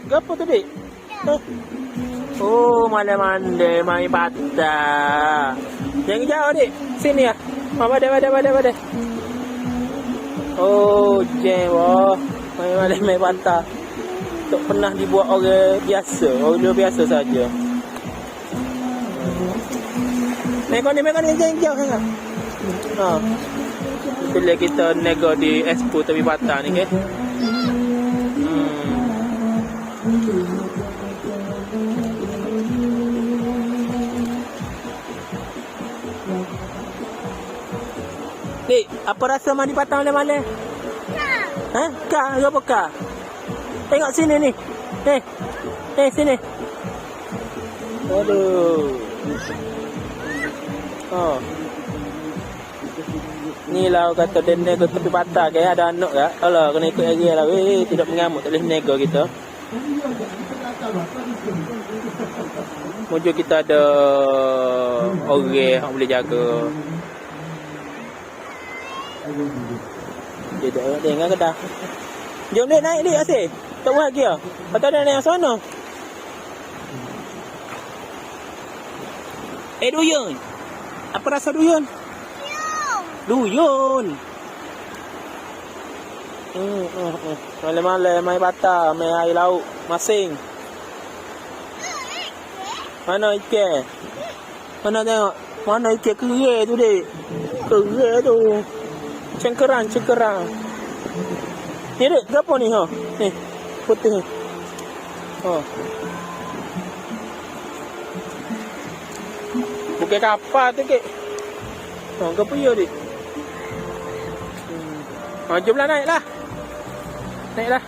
Apa tu, Dik? Oh, malam mandi main patah. Yang jauh, Dik. Sini ya. Pada. Oh, jam. Oh, main patah. Tak pernah dibuat orang biasa. Orang biasa saja. Nego ni jauh sangat. Ha. Bila kita nego di Expo tepi patah ni, ke? Dik, apa rasa mandi patah malam-malam? Ha? Kak, apa kak? Tengok sini ni. Sini. Aduh. Oh. Ni lah kata dia nego tepi patah ke, ada anak ke? Alah, kena ikut lagi lah. Tidak mengamuk, tak boleh nego kita. Mujur kita ada orang yang boleh jaga. Dia tak dengar ke dah? Jom Dik, naik Dik asyik. Tak buat lagi lah. Patut ada naik sana. Duyun. Apa rasa duyun? Duyun. Malam-malam main patah, main air laut, masing. Mana ikan? Mana tengok? Mana ikan kerai tu, Dik? Kerai tu. Cengkerang. Ni, Dik, apa ni, ha? Ni, putih ni. Ha. Bukan kapal tu, Kek. Ha, apa ya, Dik? Ha, jomlah naiklah. Naiklah.